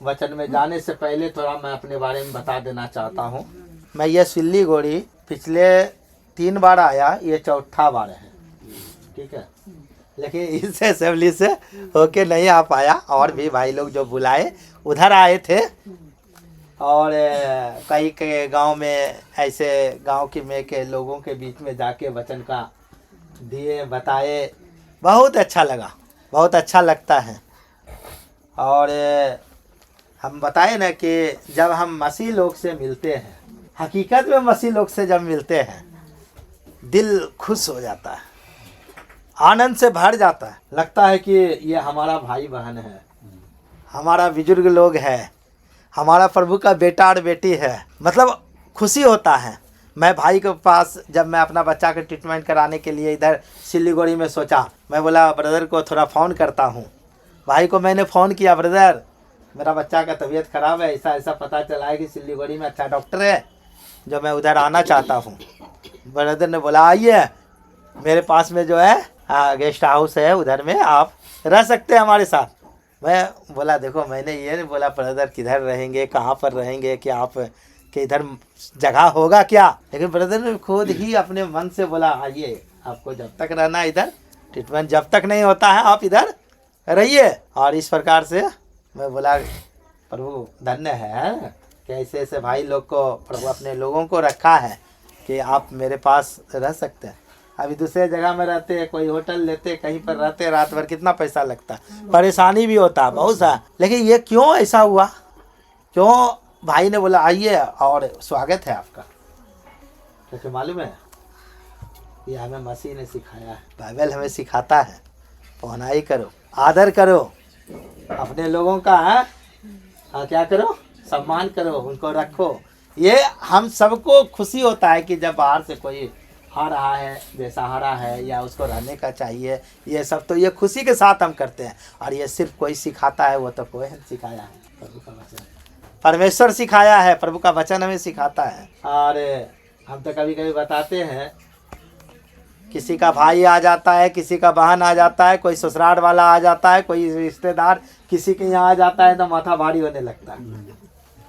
वचन में जाने से पहले थोड़ा मैं अपने बारे में बता देना चाहता हूँ। मैं ये सिल्लीगुड़ी पिछले 3 बार आया, ये चौथा बार है, ठीक है। लेकिन इस असेंबली से होके नहीं आ पाया, और भी भाई लोग जो बुलाए उधर आए थे, और कई के गांव में ऐसे गांव के में के लोगों के बीच में जाके वचन का दिए बताए, बहुत अच्छा लगा, बहुत अच्छा लगता है। और हम बताए ना कि जब हम मसीह लोग से मिलते हैं, हकीकत में मसीह लोग से जब मिलते हैं, दिल खुश हो जाता है, आनंद से भर जाता है, लगता है कि ये हमारा भाई बहन है, हमारा बुजुर्ग लोग है, हमारा प्रभु का बेटा और बेटी है, मतलब खुशी होता है। मैं भाई के पास जब मैं अपना बच्चा का ट्रीटमेंट कराने के लिए इधर सिल्लीगुड़ी में सोचा, मैं बोला ब्रदर को थोड़ा फ़ोन करता हूँ। भाई को मैंने फ़ोन किया, ब्रदर मेरा बच्चा का तबीयत ख़राब है, ऐसा ऐसा पता चला है कि सिल्लीगुड़ी में अच्छा डॉक्टर है, जो मैं उधर आना चाहता हूँ। ब्रदर ने बोला आइए, मेरे पास में जो है गेस्ट हाउस है, उधर में आप रह सकते हैं हमारे साथ। मैं बोला देखो, मैंने ये नहीं बोला ब्रदर किधर रहेंगे, कहाँ पर रहेंगे, कि आप कि इधर जगह होगा क्या, लेकिन ब्रदर ने खुद ही अपने मन से बोला आइए, आपको जब तक रहना है इधर, ट्रीटमेंट जब तक नहीं होता है आप इधर रहिए। और इस प्रकार से मैं बोला प्रभु धन्य है कि ऐसे ऐसे भाई लोग को प्रभु अपने लोगों को रखा है कि आप मेरे पास रह सकते हैं। अभी दूसरे जगह में रहते हैं, कोई होटल लेते, कहीं पर रहते, रात भर कितना पैसा लगता है, परेशानी भी होता है बहुत सा। लेकिन ये क्यों ऐसा हुआ, क्यों भाई ने बोला आइए और स्वागत है आपका, क्योंकि मालूम है ये हमें मसीह ने सिखाया है, बाइबल हमें सिखाता है, पहनाई करो, आदर करो, अपने लोगों का है क्या करो, सम्मान करो, उनको रखो। ये हम सबको खुशी होता है कि जब बाहर से कोई आ रहा है, बेसहारा है, या उसको रहने का चाहिए, ये सब तो ये खुशी के साथ हम करते हैं। और ये सिर्फ कोई सिखाता है, वो तो कोई सिखाया है, प्रभु का वचन, परमेश्वर सिखाया है, प्रभु का वचन हमें सिखाता है। और हम तो कभी कभी बताते हैं, किसी का भाई आ जाता है, किसी का बहन आ जाता है, कोई ससुराल वाला आ जाता है, कोई रिश्तेदार किसी के यहाँ आ जाता है, तो माथा भारी होने लगता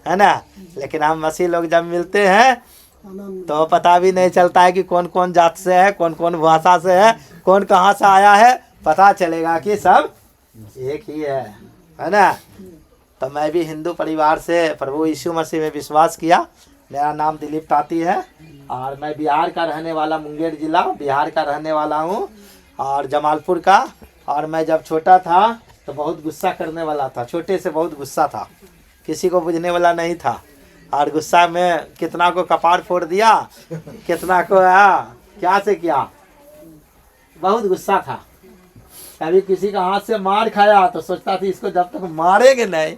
है ना। लेकिन हम मसीह लोग जब मिलते हैं तो पता भी नहीं चलता है कि कौन कौन जात से है, कौन कौन भाषा से है, कौन कहाँ से आया है, पता चलेगा कि सब एक ही है ना। तो मैं भी हिंदू परिवार से प्रभु यीशु मसीह में विश्वास किया। मेरा नाम दिलीप ताती है और मैं बिहार का रहने वाला, मुंगेर जिला बिहार का रहने वाला हूँ, और जमालपुर का। और मैं जब छोटा था तो बहुत गुस्सा करने वाला था, छोटे से बहुत गुस्सा था, किसी को बुझने वाला नहीं था, और गुस्सा में कितना को कपार फोड़ दिया, कितना को क्या से किया, बहुत गुस्सा था। कभी किसी का हाथ से मार खाया तो सोचता था इसको जब तक मारेंगे नहीं,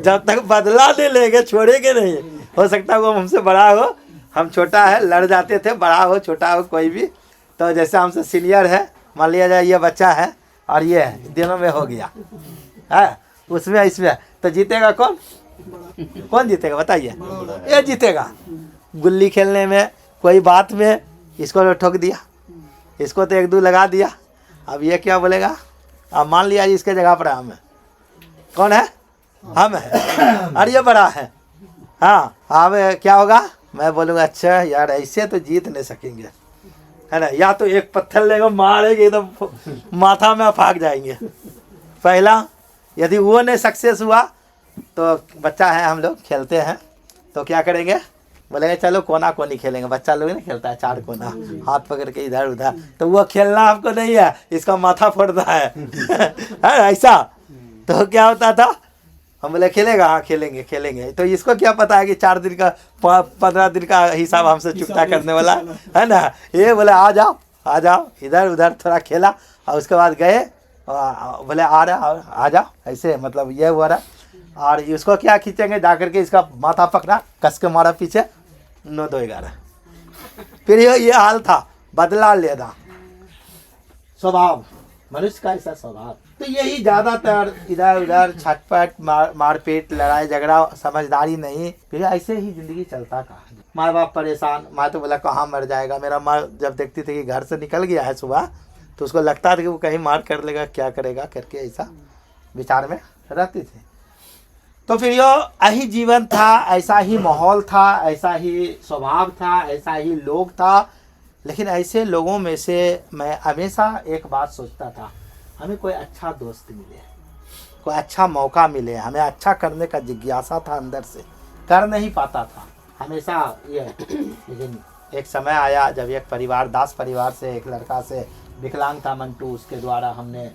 जब तक बदला नहीं लेंगे छोड़ेंगे नहीं। हो सकता है वो हमसे बड़ा हो, हम छोटा है, लड़ जाते थे, बड़ा हो छोटा हो कोई भी, तो जैसे हमसे सीनियर है, मान लिया जाए ये बच्चा है और ये दिनों में हो गया है, उसमें इसमें तो जीतेगा कौन, कौन जीतेगा बताइए, ये जीतेगा। गुल्ली खेलने में, कोई बात में इसको तो ठोक दिया, इसको तो 1-2 लगा दिया, अब ये क्या बोलेगा। अब मान लिया इसके जगह पर हम है, कौन है, हम है, और ये बड़ा है। हाँ अब क्या होगा, मैं बोलूँगा अच्छा यार ऐसे तो जीत नहीं सकेंगे, है ना, या तो एक पत्थर लेगा मारेंगे एकदम माथा में भाग जाएंगे। पहला यदि वो नहीं सक्सेस हुआ तो बच्चा है, हम लोग खेलते हैं तो क्या करेंगे, बोलेंगे चलो कोना कोनी खेलेंगे, बच्चा लोग नहीं खेलता है 4 कोना, हाथ पकड़ के इधर उधर, तो वो खेलना हमको नहीं है, इसका माथा फोड़ना है ऐसा। तो क्या होता था, हम बोले खेलेगा, हाँ खेलेंगे खेलेंगे, तो इसको क्या पता है कि 4 दिन का 15 दिन का हिसाब हमसे चुकता करने वाला है ना। ये बोले आ जाओ इधर उधर थोड़ा खेला, और उसके बाद गए, बोले आ जाओ ऐसे, मतलब ये हुआ रहा। और इसको क्या खींचेंगे, जा करके इसका माथा पकड़ा, कस के मारा पीछे, 9-2-11। फिर ये हाल था, बदला लेना स्वभाव, मनुष्य का ऐसा स्वभाव। तो यही ज़्यादातर इधर उधर छटपट मारपीट लड़ाई झगड़ा, समझदारी नहीं, फिर ऐसे ही ज़िंदगी चलता था। माँ बाप परेशान, माँ तो बोला कहाँ मर जाएगा। मेरा माँ जब देखती थी कि घर से निकल गया है सुबह, तो उसको लगता था कि वो कहीं मार कर लेगा, क्या करेगा करके, ऐसा विचार में रहती थी। तो फिर यो यही जीवन था, ऐसा ही माहौल था, ऐसा ही स्वभाव था, ऐसा ही लोग था। लेकिन ऐसे लोगों में से मैं हमेशा एक बात सोचता था, हमें कोई अच्छा दोस्त मिले, कोई अच्छा मौका मिले, हमें अच्छा करने का जिज्ञासा था अंदर से, कर नहीं पाता था हमेशा ये। लेकिन एक समय आया जब एक परिवार, दास परिवार से एक लड़का से, विकलांग था मंटू, उसके द्वारा हमने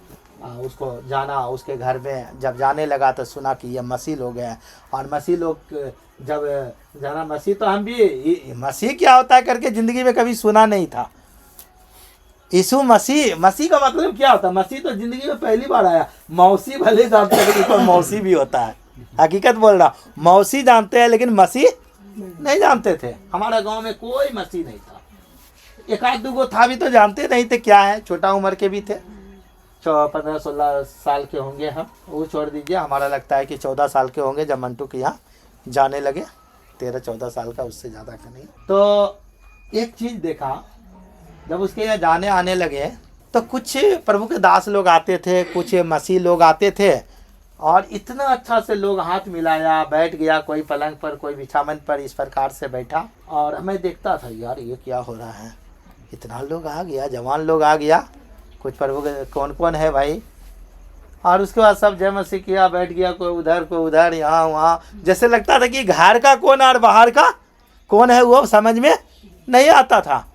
उसको जाना। उसके घर में जब जाने लगा तो सुना कि ये मसीह लोग हैं। और मसीह लोग जब जाना, मसीह तो हम भी मसीह क्या होता है करके ज़िंदगी में कभी सुना नहीं था। यीशु मसीह, मसीह का मतलब क्या होता है? मसीह तो ज़िंदगी में पहली बार आया। मौसी भले जानते हैं लेकिन कोई मौसी भी होता है, हकीकत बोल रहा। मौसी जानते हैं लेकिन मसीह नहीं जानते थे। हमारे गांव में कोई मसीह नहीं था, एक आध दो था भी तो जानते नहीं थे क्या है। छोटा उम्र के भी थे, 15-16 साल के होंगे हम, वो छोड़ दीजिए। हमारा लगता है कि 14 साल के होंगे जब मंटू के यहाँ जाने लगे, 13-14 साल का, उससे ज़्यादा का नहीं। तो एक चीज़ देखा, जब उसके यहाँ जाने आने लगे तो कुछ प्रभु के दास लोग आते थे, कुछ मसीह लोग आते थे, और इतना अच्छा से लोग हाथ मिलाया, बैठ गया, कोई पलंग पर, कोई बिछावन पर, इस प्रकार से बैठा। और मैं देखता था यार ये क्या हो रहा है, इतना लोग आ गया, जवान लोग आ गया, कुछ प्रभु के कौन कौन है भाई। और उसके बाद सब जय मसीह किया, बैठ गया, कोई उधर, यहाँ वहाँ। जैसे लगता था कि घर का कौन और बाहर का कौन है वो समझ में नहीं आता था।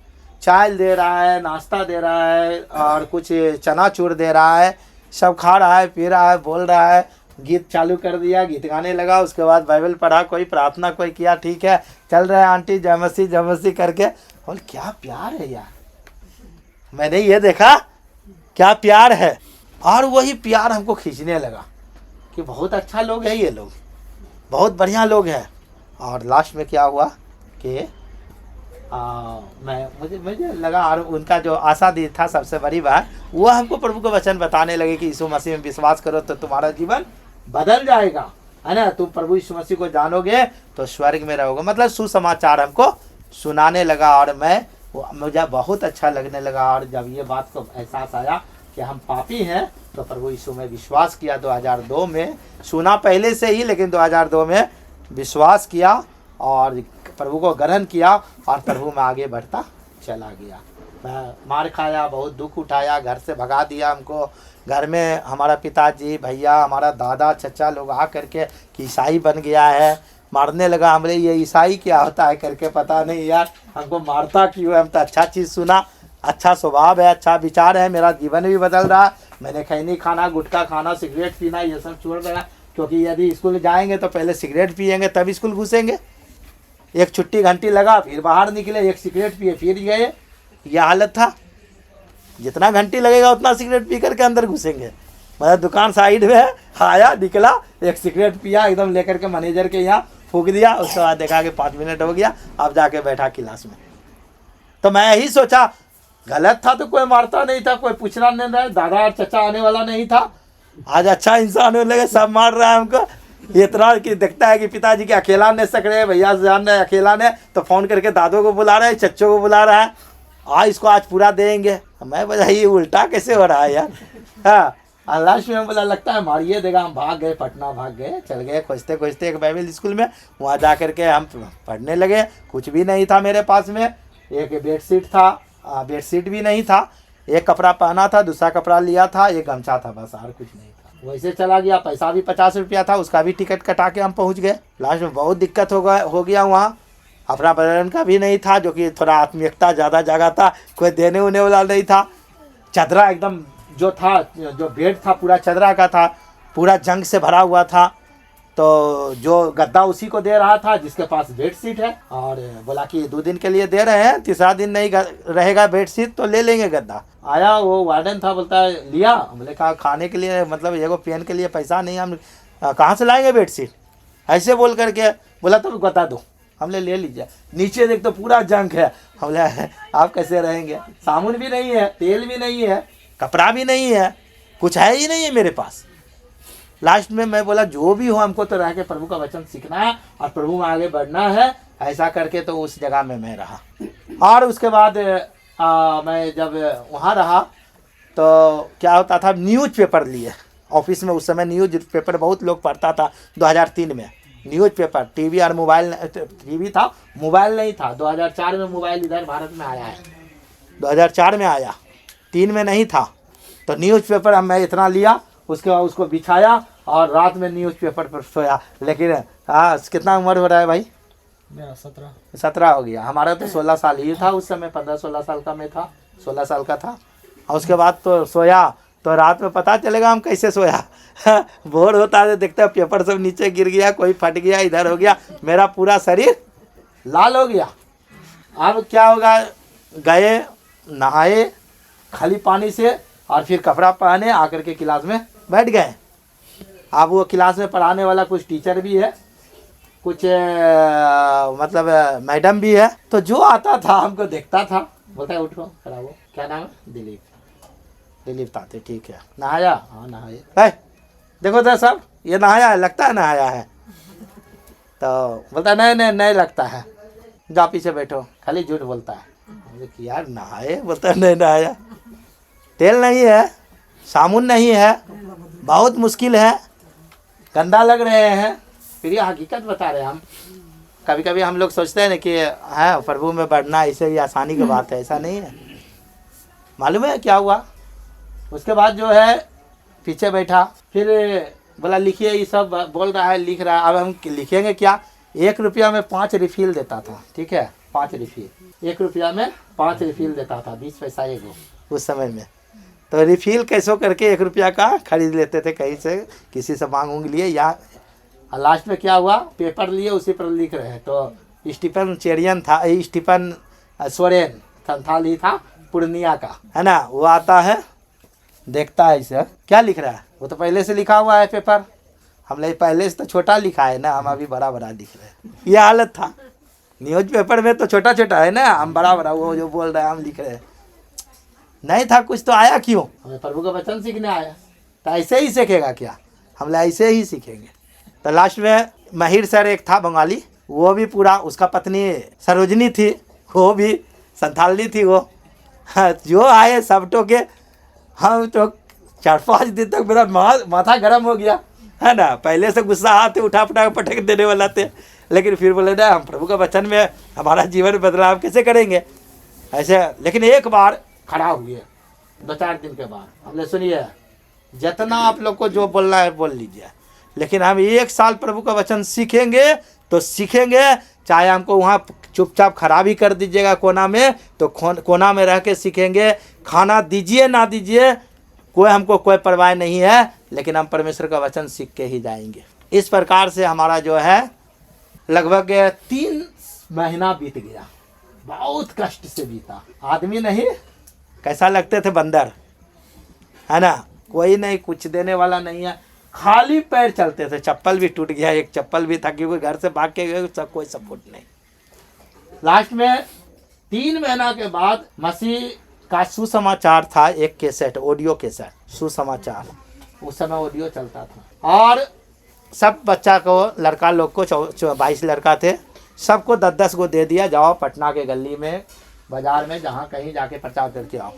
चाय दे रहा है, नाश्ता दे रहा है, और कुछ चनाचूर दे रहा है, सब खा रहा है, पी रहा है, बोल रहा है। गीत चालू कर दिया, गीत गाने लगा। उसके बाद बाइबल पढ़ा, कोई प्रार्थना कोई किया, ठीक है चल रहा है आंटी जय मसीह करके। और क्या प्यार है यार, मैंने ये देखा क्या प्यार है। और वही प्यार हमको खींचने लगा कि बहुत अच्छा लोग है ये लोग, बहुत बढ़िया लोग हैं। और लास्ट में क्या हुआ कि मुझे लगा, और उनका जो आशा दी था सबसे बड़ी बात, वो हमको प्रभु के वचन बताने लगे कि यीशु मसीह में विश्वास करो तो तुम्हारा जीवन बदल जाएगा, है ना। तुम प्रभु यीशु मसीह को जानोगे तो स्वर्ग में रहोगे। मतलब सुसमाचार हमको सुनाने लगा, और मुझे बहुत अच्छा लगने लगा। और जब ये बात को एहसास आया कि हम पापी हैं तो प्रभु यीशु में विश्वास किया 2002 में। सुना पहले से ही, लेकिन 2002 में विश्वास किया और प्रभु को ग्रहण किया, और प्रभु में आगे बढ़ता चला गया। मैं मार खाया, बहुत दुख उठाया, घर से भगा दिया हमको। घर में हमारा पिताजी, भैया, हमारा दादा, चचा लोग आ करके कि ईसाई बन गया है, मारने लगा। हमरे ये ईसाई क्या होता है करके पता नहीं यार, हमको मारता क्यों है। हम तो अच्छा चीज़ सुना, अच्छा स्वभाव है, अच्छा विचार है, मेरा जीवन भी बदल रहा। मैंने खैनी खाना, गुटखा खाना, सिगरेट पीना, ये सब छोड़ दिया। क्योंकि यदि स्कूल जाएंगे तो पहले सिगरेट पिएंगे तब स्कूल घुसेंगे। एक छुट्टी घंटी लगा, फिर बाहर निकले, एक सिगरेट पिए, फिर गए। यह हालत था, जितना घंटी लगेगा उतना सिगरेट पी करके अंदर घुसेंगे। मतलब दुकान साइड में है, आया निकला, एक सिगरेट पिया, एकदम लेकर के मैनेजर के यहाँ फूंक दिया। उसके बाद देखा कि 5 मिनट हो गया, अब जाके बैठा क्लास में। तो मैं यही सोचा, गलत था तो कोई मारता नहीं था, कोई पूछना नहीं था, दादा और चचा आने वाला नहीं था। आज अच्छा इंसान होने लगे, सब मार रहा है हमको। इतना कि देखता है कि पिताजी के अकेला नहीं सक रहे, भैया जान रहे अकेला ने, तो फ़ोन करके दादों को बुला रहा है, चच्चों को बुला रहा है, इसको आज पूरा देंगे। मैं बोला ये उल्टा कैसे हो रहा है यार। हाँ, लास्ट में बोला लगता है मारिए देगा। हम भाग गए, पटना भाग गए, चल गए खोजते खोजते एक बाइबल स्कूल में। वहाँ जा करके हम पढ़ने लगे। कुछ भी नहीं था मेरे पास में, एक बेडशीट था, बेडशीट भी नहीं था, एक कपड़ा पहना था, दूसरा कपड़ा लिया था, एक गमछा था, बस और कुछ नहीं था। वैसे चला गया। पैसा भी 50 रुपया था, उसका भी टिकट कटा के हम पहुंच गए। लास्ट में बहुत दिक्कत हो गया वहाँ। अपना बदन का भी नहीं था, जो कि थोड़ा आत्मीयता ज़्यादा जगह था, कोई देने उन्हें वाला नहीं था। चदरा एकदम जो था, जो बेड था पूरा चदरा का था, पूरा जंग से भरा हुआ था। तो जो गद्दा उसी को दे रहा था जिसके पास बेडशीट है, और बोला कि 2 दिन के लिए दे रहे हैं, तीसरा दिन नहीं रहेगा बेडशीट तो ले लेंगे गद्दा। आया वो वार्डन था, बोलता है लिया। हमने कहा खाने के लिए, मतलब एगो पेन के लिए पैसा नहीं, हम कहाँ से लाएंगे बेडशीट, ऐसे बोल करके बोला। तो बता दो, हमने ले लीजिए। नीचे देख तो पूरा जंग है। हमने आप कैसे रहेंगे, साबुन भी नहीं है, तेल भी नहीं है, कपड़ा भी नहीं है, कुछ है ही नहीं है मेरे पास। लास्ट में मैं बोला जो भी हो, हमको तो रह के प्रभु का वचन सीखना है और प्रभु में आगे बढ़ना है। ऐसा करके तो उस जगह में मैं रहा। और उसके बाद मैं जब वहाँ रहा तो क्या होता था, न्यूज़पेपर लिए ऑफिस में उस समय न्यूज़ पेपर बहुत लोग पढ़ता था 2003 में। न्यूज़ पेपर, टीवी और मोबाइल, टीवी था मोबाइल नहीं था। 2004 में मोबाइल इधर भारत में आया है, 2004 में आया, 3 में नहीं था। तो न्यूज़ पेपर मैं इतना लिया, उसके बाद उसको बिछाया और रात में न्यूज़ पेपर पर सोया। लेकिन हाँ, कितना उम्र हो रहा है भाई? मेरा 17 हो गया। हमारा तो 16 साल ही था उस समय, 15-16 साल का मैं था, 16 साल का था। और उसके बाद तो सोया तो रात में पता चलेगा हम कैसे सोया। बोर होता है, देखते हैं पेपर सब नीचे गिर गया, कोई फट गया, इधर हो गया, मेरा पूरा शरीर लाल हो गया। अब क्या होगा, गए नहाए खाली पानी से और फिर कपड़ा पहने आकर के क्लास में बैठ गए। अब वो क्लास में पढ़ाने वाला कुछ टीचर भी है, कुछ मतलब मैडम भी है। तो जो आता था हमको देखता था, बोलता है उठो खड़ा हो, क्या नाम है? दिलीप ताते, ठीक है। नहाया? हाँ नहाए। देखो तो सब ये नहाया है, लगता है नहाया है। तो बोलता है नहीं लगता है, जा पीछे बैठो। खाली झूठ बोलता है कि यार नहाए, बोलता है नहीं नहाया। तेल नहीं है, साबुन नहीं है, बहुत मुश्किल है, गंदा लग रहे हैं। फिर ये हकीकत बता रहे हैं हम। कभी कभी हम लोग सोचते हैं ना कि हाँ प्रभु में बढ़ना ऐसे ही आसानी की बात है, ऐसा नहीं है। मालूम है क्या हुआ? उसके बाद जो है पीछे बैठा, फिर बोला लिखिए, ये सब बोल रहा है, लिख रहा है। अब हम लिखेंगे क्या? 1 रुपया में 5 रिफिल देता था, ठीक है, 5 रिफिल, 1 रुपया में 5 रिफिल देता था, 20 पैसा एगो उस समय में। तो रिफिल कैसो करके 1 रुपया का खरीद लेते थे कहीं से, किसी से मांग लिए। या लास्ट में क्या हुआ, पेपर लिए उसी पर लिख रहे हैं। तो स्टीफन चेरियन था, स्टीफन सोरेन संथाली था पूर्णिया का, है ना। वो आता है, देखता है इसे, क्या लिख रहा है? वो तो पहले से लिखा हुआ है पेपर, हम लोग पहले से तो छोटा लिखा है ना, हम अभी बड़ा बड़ा लिख रहे हैं। ये हालत था। न्यूज़ पेपर में तो छोटा छोटा है ना, हम बड़ा बड़ा, वो जो बोल रहे हैं हम लिख रहे हैं। नहीं था कुछ तो आया क्यों? हमें प्रभु का वचन सीखने आया। तो ऐसे ही सीखेगा क्या? हम लोग ऐसे ही सीखेंगे। तो लास्ट में महिर सर एक था बंगाली, वो भी पूरा, उसका पत्नी सरोजनी थी, वो भी संथाली थी। वो जो आए सब टोके। हम तो 4-5 दिन तक मेरा माथा गर्म हो गया, है ना। पहले से गुस्सा हाथ उठा पटक देने वाला थे, लेकिन फिर बोले ना हम प्रभु का वचन में हमारा जीवन बदलाव कैसे करेंगे ऐसे। लेकिन एक बार खड़ा हुए 2-4 दिन के बाद, हमने सुनिए जितना आप लोग को जो बोलना है बोल लीजिए, लेकिन हम 1 साल प्रभु का वचन सीखेंगे तो सीखेंगे। चाहे हमको वहाँ चुपचाप खड़ा भी कर दीजिएगा कोना में, तो कोना में रह के सीखेंगे। खाना दीजिए ना दीजिए, कोई हमको कोई परवाह नहीं है, लेकिन हम परमेश्वर का वचन सीख के ही जाएंगे। इस प्रकार से हमारा जो है लगभग 3 महीना बीत गया, बहुत कष्ट से बीता। आदमी नहीं, कैसा लगते थे बंदर, है ना। कोई नहीं, कुछ देने वाला नहीं है, खाली पैर चलते थे। चप्पल भी टूट गया, एक चप्पल भी था, क्योंकि घर से भाग के गए, सब कोई सपोर्ट नहीं। लास्ट में 3 महीना के बाद मसीह का सुसमाचार था, एक कैसेट, ऑडियो कैसेट, सुसमाचार। उस समय ऑडियो चलता था, और सब बच्चा को, लड़का लोग को 22 लड़का थे, सबको 10-10 को दे दिया, जाओ पटना के गली में, बाजार में, जहाँ कहीं जाके प्रचार करके आओ।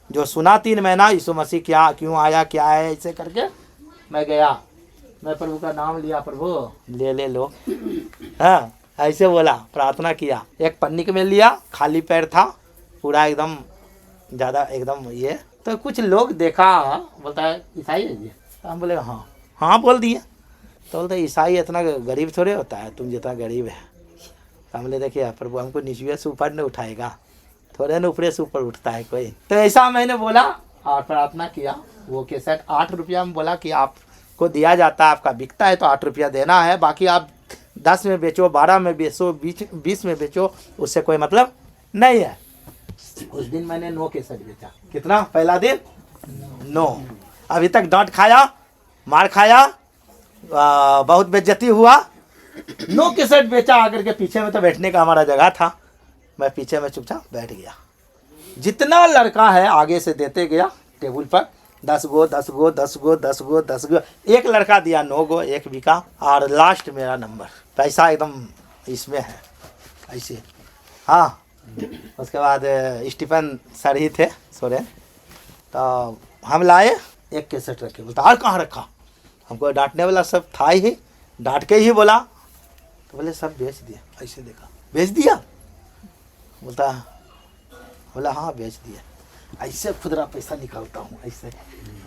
जो सुना 3 महीना यीशु मसीह क्या क्यों आया, क्या है, ऐसे करके मैं गया। मैं प्रभु का नाम लिया, प्रभु ले लो, हाँ ऐसे बोला, प्रार्थना किया। एक पन्नी में लिया, खाली पैर था पूरा, एकदम ज़्यादा एकदम ये। तो कुछ लोग देखा, बोलता है ईसाई है जी। तो हम बोले हाँ बोल दिए। तो बोलते ईसाई इतना गरीब थोड़े होता है, तुम जितना गरीब है। तो हम बोले देखिए प्रभु हमको नीचे से ऊपर नहीं उठाएगा, थोड़े न ऊपर से ऊपर उठता है कोई। तो ऐसा मैंने बोला और प्रार्थना किया। वो कैसेट 8 रुपया में बोला कि आपको दिया जाता है, आपका बिकता है तो 8 रुपया देना है, बाकी आप 10 में बेचो, 12 में बेचो, 20 में बेचो, उससे कोई मतलब नहीं है। उस दिन मैंने 9 कैसेट बेचा। कितना? पहला दिन 9। अभी तक डांट खाया, मार खाया, बहुत बेइज्जती हुआ। 9 कैसेट बेचा आकर के। पीछे में तो बैठने का हमारा जगह था, मैं पीछे में चुपचाप बैठ गया। जितना लड़का है आगे से देते गया टेबल पर, 10 गो 10 गो 10 गो 10 गो 10 गो। एक लड़का दिया 9 गो, एक बिका, और लास्ट मेरा नंबर। पैसा एकदम इसमें है ऐसे। हाँ, उसके बाद स्टीफन सर ही थे सोरेन, तो हम लाए एक कैसेट रखे। बोलता और कहाँ रखा? हमको डांटने वाला सब था ही, डांट के ही बोला। तो बोले सब बेच दिया। ऐसे देखा, बेच दिया? बोला हाँ बेच दिया। ऐसे खुदरा पैसा निकालता हूँ, ऐसे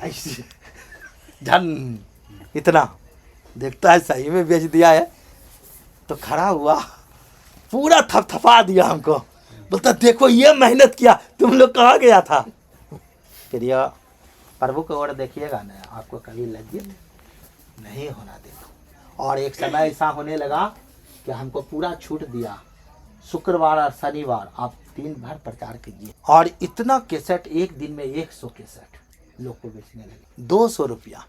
ऐसे धन इतना, देखता है सही में बेच दिया है। तो खड़ा हुआ, पूरा थपथपा दिया हमको। बोलता देखो ये मेहनत किया, तुम लोग कहाँ गया था? फिर यह प्रभु को ओर देखिएगा ना, आपको कभी लज्जित नहीं होना देगा। और एक समय ऐसा होने लगा कि हमको पूरा छूट दिया, शुक्रवार और शनिवार आप दिन भर प्रचार कीजिए। और इतना कैसेट, एक दिन में 100 कैसेट लोग को बेचने लगे। 200 रुपया।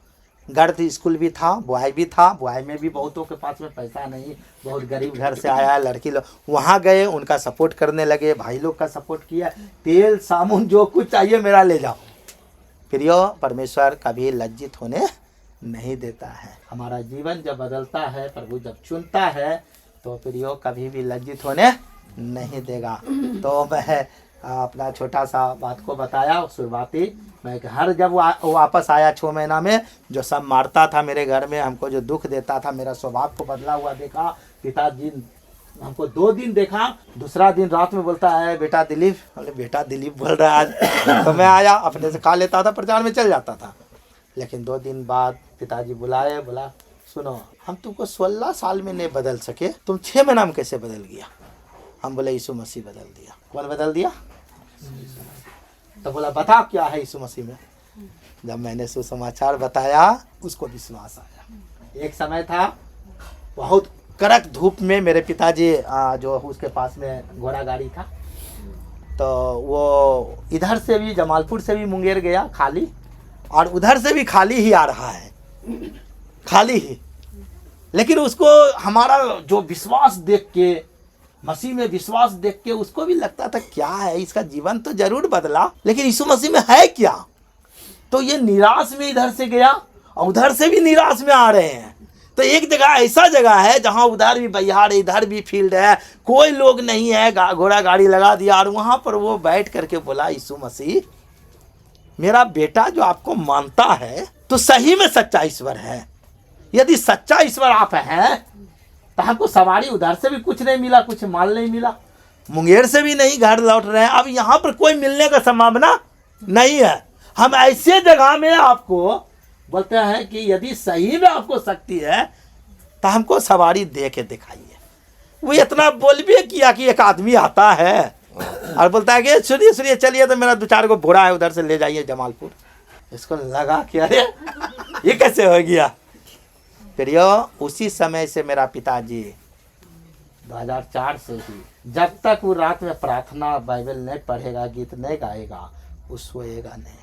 गर्द स्कूल भी था, बुआई भी था। बुआई में भी बहुतों के पास में पैसा नहीं, बहुत गरीब घर से आया लड़की लोग, वहाँ गए, उनका सपोर्ट करने लगे। भाई लोग का सपोर्ट किया, तेल साबुन जो कुछ चाहिए मेरा ले जाओ। फिर यो परमेश्वर कभी लज्जित होने नहीं देता है। हमारा जीवन जब बदलता है, प्रभु जब चुनता है, तो फिर यो कभी भी लज्जित होने नहीं देगा। तो मैं अपना छोटा सा बात को बताया शुरुआती। मैं घर जब वापस आया 6 महीना में, जो सब मारता था मेरे घर में, हमको जो दुख देता था, मेरा स्वभाव को बदला हुआ देखा। पिताजी हमको 2 दिन देखा, दूसरा दिन रात में बोलता है बेटा दिलीप। बोले बेटा दिलीप बोल रहा है आज। तो मैं आया, अपने से खा लेता था, प्रचार में चल जाता था। लेकिन 2 दिन बाद पिताजी बुलाए, बोला सुनो हम तुमको 16 साल में नहीं बदल सके, तुम 6 महीना में कैसे बदल गया? हम बोले यीशु मसीह बदल दिया। कौन बदल दिया? तो बोला बता क्या है यीशु मसीह में? जब मैंने सुसमाचार बताया, उसको विश्वास आया। एक समय था, बहुत कड़क धूप में मेरे पिताजी जो उसके पास में घोड़ा गाड़ी था, तो वो इधर से भी जमालपुर से भी मुंगेर गया खाली, और उधर से भी खाली ही आ रहा है, खाली ही। लेकिन उसको हमारा जो विश्वास देख के, मसीह में विश्वास देख के, उसको भी लगता था क्या है इसका जीवन तो जरूर बदला, लेकिन यीशु मसीह में है क्या? तो ये निराश में इधर से गया और उधर से भी निराश में आ रहे हैं। तो एक जगह ऐसा जगह है जहां उधर भी बहियार है, इधर भी फील्ड है, कोई लोग नहीं है, घोड़ा गाड़ी लगा दिया, और वहां पर वो बैठ करके बोला यीशु मसीह मेरा बेटा जो आपको मानता है तो सही में सच्चा ईश्वर है। यदि सच्चा ईश्वर आप हैं तो हमको सवारी उधर से भी कुछ नहीं मिला, कुछ माल नहीं मिला, मुंगेर से भी नहीं, घर लौट रहे हैं, अब यहाँ पर कोई मिलने का संभावना नहीं है। हम ऐसे जगह में आपको बोलते हैं कि यदि सही में आपको शक्ति है तो हमको सवारी दे के दिखाइए। वो इतना बोल भी किया कि एक आदमी आता है और बोलता है कि सुनिए सुनिए चलिए, तो मेरा 2-4 को घोड़ा है, उधर से ले जाइए जमालपुर। इसको लगा कि अरे ये कैसे हो गया। फिर यो उसी समय से मेरा पिताजी 2004 से ही, जब तक वो रात में प्रार्थना बाइबल नहीं पढ़ेगा, गीत नहीं गाएगा, वो सोएगा नहीं।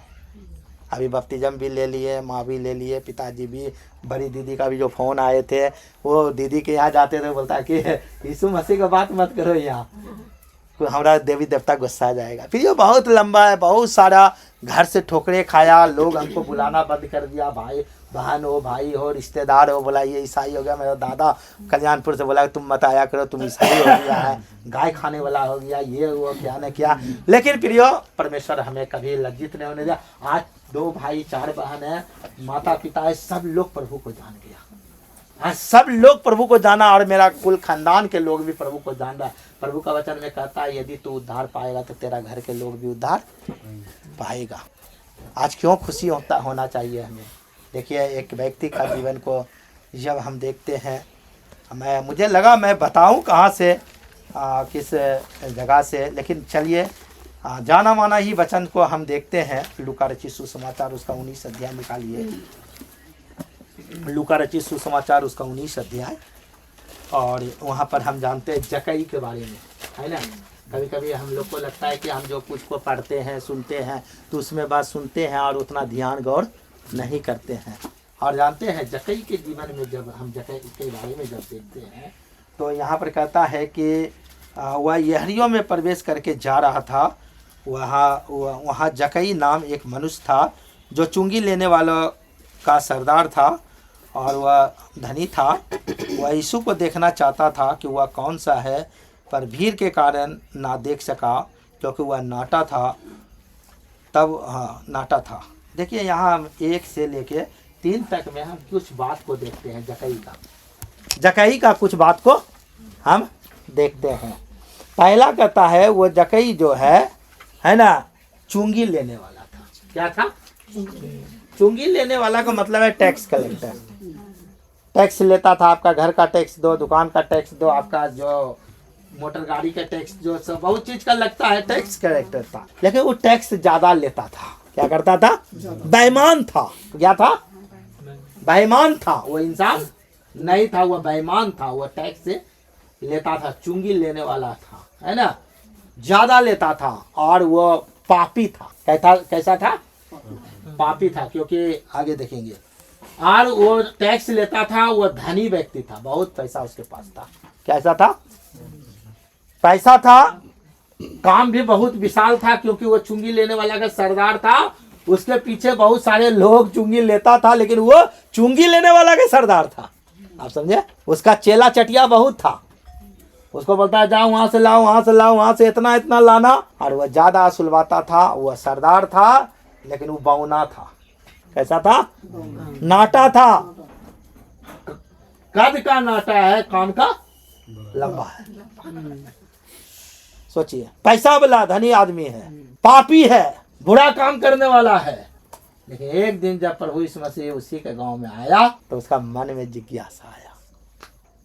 अभी बपतिजम भी ले लिए, माँ भी ले लिए, पिताजी भी। बड़ी दीदी का भी जो फ़ोन आए थे, वो दीदी के यहाँ जाते थे, बोलता कि यीशु मसीह का बात मत करो यहाँ, हमारा देवी देवता गुस्सा जाएगा। फिर ये बहुत लंबा है, बहुत सारा घर से ठोकरे खाया, लोग हमको बुलाना बंद कर दिया, भाई बहन हो, भाई हो, रिश्तेदार हो, बोला ये ईसाई हो गया। मेरा दादा कल्याणपुर से बोला तुम मत आया करो, तुम ईसाई हो गया है, गाय खाने वाला हो गया, ये हुआ क्या न क्या। लेकिन प्रियो परमेश्वर हमें कभी लज्जित नहीं होने दिया। आज 2 भाई 4 बहन है, माता पिता है, सब लोग प्रभु को जान गया। आज सब लोग प्रभु को जाना, और मेरा कुल खानदान के लोग भी प्रभु को जान रहा है। प्रभु का वचन में कहता है यदि तू उद्धार पाएगा तो तेरा घर के लोग भी उद्धार पाएगा। आज क्यों खुशी होना चाहिए हमें। देखिए एक व्यक्ति का जीवन को जब हम देखते हैं, मुझे लगा मैं बताऊं कहाँ से, किस जगह से, लेकिन चलिए जाना माना ही वचन को हम देखते हैं। लूका रचित सुसमाचार उसका 19 अध्याय निकालिए। लूका रचित सुसमाचार उसका 19 अध्याय। और वहाँ पर हम जानते हैं जक्कई के बारे में, है ना। कभी कभी हम लोग को लगता है कि हम जो कुछ को पढ़ते हैं सुनते हैं तो उसमें बात सुनते हैं और उतना ध्यान गौर नहीं करते हैं। और जानते हैं जक्कई के जीवन में जब हम जक्कई के बारे में जब देखते हैं तो यहाँ पर कहता है कि वह यहरियों में प्रवेश करके जा रहा था। वहाँ जक्कई नाम एक मनुष्य था जो चुंगी लेने वालों का सरदार था और वह धनी था। वह यीशु को देखना चाहता था कि वह कौन सा है, पर भीड़ के कारण ना देख सका क्योंकि वह नाटा था। देखिए यहाँ हम 1 से लेके 3 तक में हम कुछ बात को देखते हैं। जकई का कुछ बात को हम देखते हैं। पहला कहता है वो जकई जो है ना, चुंगी लेने वाला था। क्या था? चुंगी लेने वाला का मतलब है टैक्स कलेक्टर। टैक्स लेता था, आपका घर का टैक्स दो, दुकान का टैक्स दो, आपका जो मोटर गाड़ी का टैक्स, जो सब बहुत चीज का लगता है, टैक्स कलेक्टर था। लेकिन वो टैक्स ज्यादा लेता था। क्या करता था? बेईमान था। क्या था? बेईमान था। वो इंसान नहीं था, वो बेईमान था। वो टैक्स लेता था, चुंगी लेने वाला था, है ना, ज्यादा लेता था। और वो पापी था। कैसा था? पापी था। क्योंकि आगे देखेंगे। और वो टैक्स लेता था, वो धनी व्यक्ति था, बहुत पैसा उसके पास था। कैसा था? पैसा था। काम भी बहुत विशाल था, क्योंकि वो चुंगी लेने वाला का सरदार था। उसके पीछे बहुत सारे लोग चुंगी लेता था, लेकिन वो चुंगी लेने वाला का सरदार था। आप समझे? उसका चेला चटिया बहुत था। उसको बोलता है जाओ वहां से लाओ, वहां से लाओ, वहां से इतना इतना लाना। और वह ज्यादा सुलवाता था। वह सरदार था, लेकिन वो बौना था। कैसा था? नाटा था। कद का नाटा है, कान का लंबा है। सोचिए, पैसा वाला धनी आदमी है, पापी है, बुरा काम करने वाला है। लेकिन एक दिन जब प्रभु यीशु मसीह उसी के गांव में आया, तो उसका मन में जिज्ञासा आया।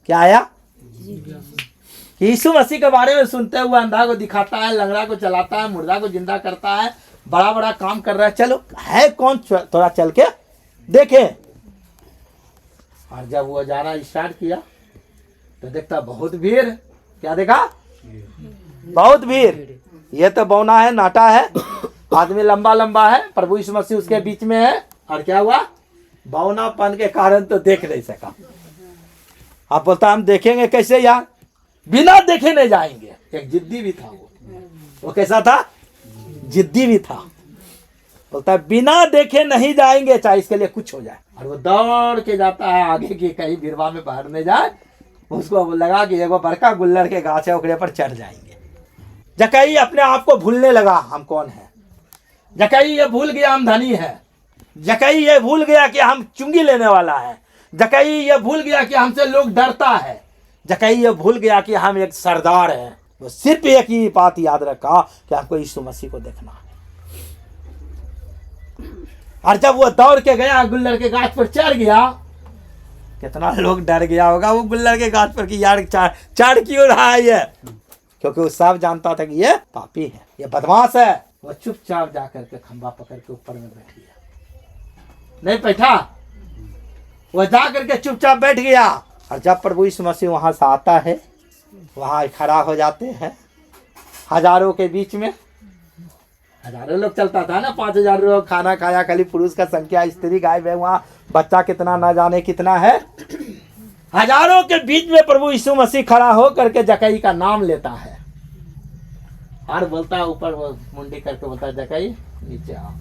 क्या आया? यीशु मसीह के बारे में सुनते हुए अंधा को दिखाता है, लंगड़ा को चलाता है, मुर्दा को जिंदा करता है, बड़ा बड़ा काम कर रहा है। चलो है कौन, थोड़ा चल के देखें। और जब वो जाना स्टार्ट किया तो देखता बहुत भीड़। क्या देखा? बहुत भीड़। ये तो बौना है, नाटा है, आदमी लंबा लंबा है, प्रभु यीशु मसीह उसके बीच में है। और क्या हुआ? बौनापन के कारण तो देख नहीं सका। आप बोलता हम देखेंगे कैसे यार, बिना देखे नहीं जाएंगे। एक जिद्दी भी था वो कैसा था? जिद्दी भी था। बोलता है बिना देखे नहीं जाएंगे, चाहे इसके लिए कुछ हो जाए। और वो दौड़ के जाता है आगे की, कहीं भीड़वा में बाहर नहीं जाए। उसको लगा कि एगो बड़का गुल्लर के गाछ है, ओकरे पर चढ़ जाएंगे। जकई अपने आप को भूलने लगा, हम कौन है। जकई ये भूल गया हम धनी है। जकई ये भूल गया कि हम चुंगी लेने वाला है। जकई ये भूल गया कि हमसे लोग डरता है। जकई ये भूल गया कि हम एक सरदार हैं। वो सिर्फ एक ही बात याद रखा कि हमको यीशु मसीह को देखना है। और जब वो दौड़ के गया, गुल्लर के गाछ पर चढ़ गया, कितना लोग डर गया होगा वो गुल्लर के गाछ पर कि यार चढ़ क्यों रहा है ये। क्योंकि वो सब जानता था कि ये पापी है, ये बदमाश है। वो चुपचाप जाकर के खंबा पकड़ के ऊपर में बैठ गया। नहीं बैठा, वो जाकर के चुपचाप बैठ गया। और जब प्रभु यीशु मसीह वहां से आता है, वहां खड़ा हो जाते हैं हजारों के बीच में। हजारों लोग चलता था ना, 5000 लोग खाना खाया, खाली पुरुष का संख्या, स्त्री गायब है, वहां बच्चा कितना ना जाने कितना है। हजारों के बीच में प्रभु यीशु मसीह खड़ा हो करके जकई का नाम लेता है और बोलता है, ऊपर वो मुंडी करके बोलता है, जकई नीचे आओ,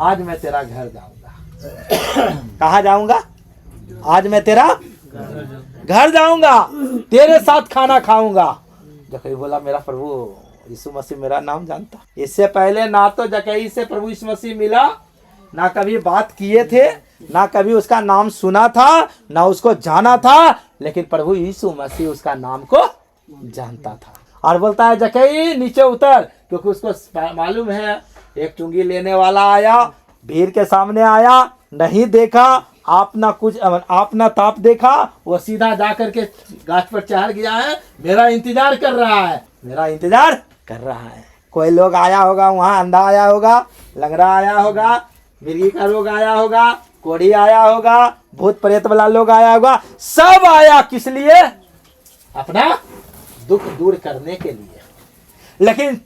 आज मैं तेरा घर जाऊंगा। कहाँ जाऊंगा? आज मैं तेरा घर जाऊंगा, तेरे साथ खाना खाऊंगा। जकई बोला, मेरा प्रभु यीशु मसीह मेरा नाम जानता। इससे पहले ना तो जकई से प्रभु यीशु मसीह मिला, ना कभी बात किए थे, ना कभी उसका नाम सुना था, ना उसको जाना था। लेकिन प्रभु यीशु मसीह उसका नाम को जानता था। और बोलता है, जकई नीचे उतर, क्योंकि उसको मालूम है एक चुंगी लेने वाला आया, भीड़ के सामने आया, नहीं देखा, आपना ताप देखा, वो सीधा जाकर के गाछ पर चढ़ गया है, मेरा इंतजार कर रहा है, मेरा इंतजार कर रहा है। कोई लोग आया होगा वहां, अंधा आया होगा, लंगड़ा आया होगा, मिर्गी का रोग आया होगा, कोढ़ी आया होगा, भूत प्रेत वाला लोग आया होगा। सब आया किस लिए? अपना दुख दूर करने के लिए। लेकिन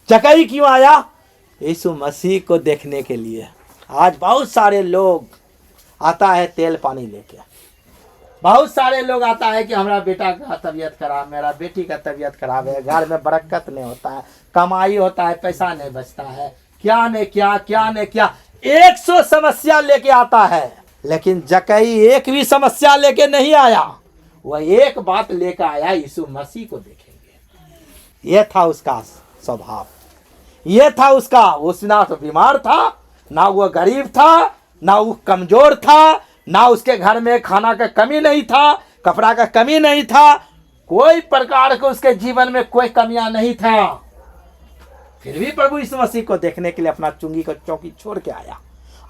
जकई क्यों आया? यीशु मसीह को देखने के लिए। आज बहुत सारे लोग आता है तेल पानी लेके, बहुत सारे लोग आता है कि हमारा बेटा का तबीयत खराब, मेरा बेटी का तबीयत खराब है, घर में बरकत नहीं होता है, कमाई होता है, पैसा नहीं बचता है, क्या नहीं क्या 100 समस्या लेके आता है। लेकिन जकई एक भी समस्या लेके नहीं आया, वह एक बात लेकर आया, यीशु मसीह को देखेंगे। यह था उसका स्वभाव, यह था उसका। उसना तो बीमार था, ना वो गरीब था, ना वो कमजोर था, ना उसके घर में खाना का कमी नहीं था, कपड़ा का कमी नहीं था, कोई प्रकार के उसके जीवन में कोई कमियां नहीं था। फिर भी प्रभु यीशु मसीह को देखने के लिए अपना चुंगी को चौकी छोड़ के आया,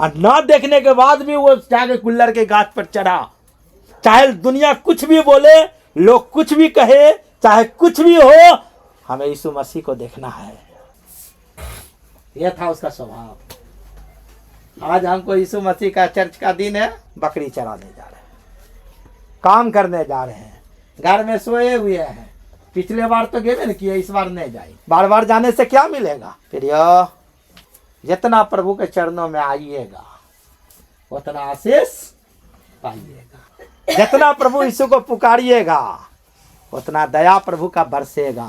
और न देखने के बाद भी वो जाके गुल्लर के गाछ पर चढ़ा। चाहे दुनिया कुछ भी बोले, लोग कुछ भी कहे, चाहे कुछ भी हो, हमें यीशु मसीह को देखना है। यह था उसका स्वभाव। आज हमको यीशु मसीह का चर्च का दिन है, बकरी चराने जा रहे हैं, काम करने जा रहे हैं, घर में सोए हुए हैं। पिछले बार तो गए न किए, इस बार नहीं जाए। बार बार जाने से क्या मिलेगा? फिर यह जितना प्रभु के चरणों में आइएगा उतना आशीष पाइएगा। जितना प्रभु यीशु को पुकारिएगा उतना दया प्रभु का बरसेगा।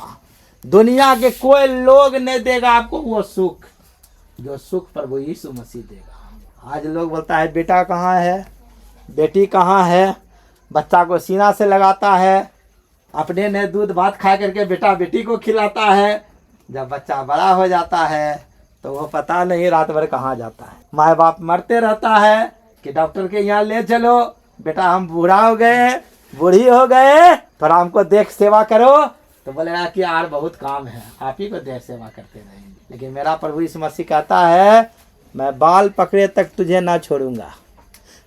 दुनिया के कोई लोग नहीं देगा आपको वो सुख जो सुख प्रभु यीशु मसीह देगा। आज लोग बोलता है बेटा कहाँ है, बेटी कहाँ है, बच्चा को सीना से लगाता है, अपने ने दूध भात खा करके बेटा बेटी को खिलाता है। जब बच्चा बड़ा हो जाता है तो वो पता नहीं रात भर कहाँ जाता है। माँ बाप मरते रहता है कि डॉक्टर के यहाँ ले चलो, बेटा हम बूढ़ा हो गए, बूढ़ी हो गए, थोड़ा हमको देख सेवा करो। तो बोलेगा कि यार बहुत काम है, आप ही को देख सेवा करते रहेंगे। लेकिन मेरा प्रभु यीशु मसीह कहता है मैं बाल पकड़े तक तुझे ना छोड़ूंगा,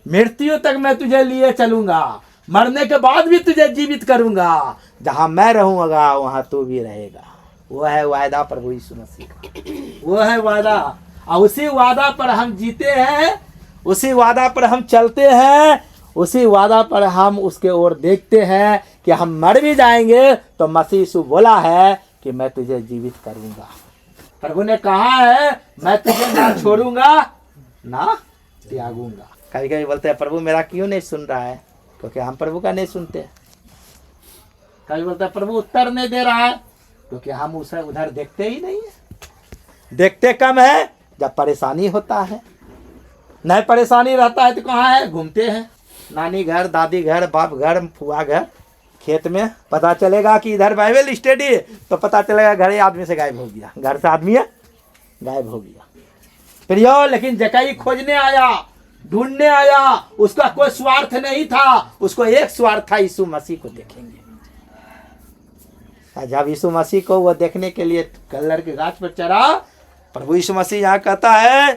मृत्यु तक मैं तुझे लिए चलूंगा, मरने के बाद भी तुझे जीवित करूंगा। जहां मैं रहूंगा वहां तू भी रहेगा। वो है वायदा प्रभु यीशु मसीह का, वो है वादा। और उसी वादा पर हम जीते हैं, उसी वादा पर हम चलते हैं, उसी वादा पर हम उसके ओर देखते हैं कि हम मर भी जाएंगे तो मसीह यीशु बोला है कि मैं तुझे जीवित करूंगा। प्रभु ने कहा है मैं तुझे ना छोड़ूंगा ना त्यागूंगा। कभी कभी बोलते हैं प्रभु मेरा क्यों नहीं सुन रहा है, क्योंकि हम प्रभु का नहीं सुनते। कभी बोलते हैं प्रभु उत्तर नहीं दे रहा है, क्योंकि हम उसे उधर देखते ही नहीं है। देखते कम है जब परेशानी होता है, नहीं परेशानी रहता है तो कहाँ है, घूमते हैं, नानी घर, दादी घर, बाप घर, फुआ घर, खेत में। पता चलेगा कि इधर बाइबल स्टडी, तो पता चलेगा घर आदमी से गायब हो गया, घर से आदमी गायब हो गया। फिर यो लेकिन जकई खोजने आया, ढूंढने आया, उसका कोई स्वार्थ नहीं था, उसको एक स्वार्थ था, यीशु मसीह को देखेंगे। जब यीशु मसीह को वो देखने के लिए कल्लर के गाछ पर चढ़ा, प्रभु यीशु मसीह यहाँ कहता है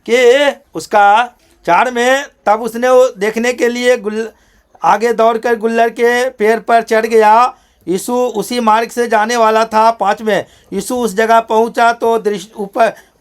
कि उसका 4 में तब उसने वो देखने के लिए आगे दौड़कर गुल्लर के पेड़ पर चढ़ गया। यीशु उसी मार्ग से जाने वाला था। 5 में यीशु उस जगह पहुंचा तो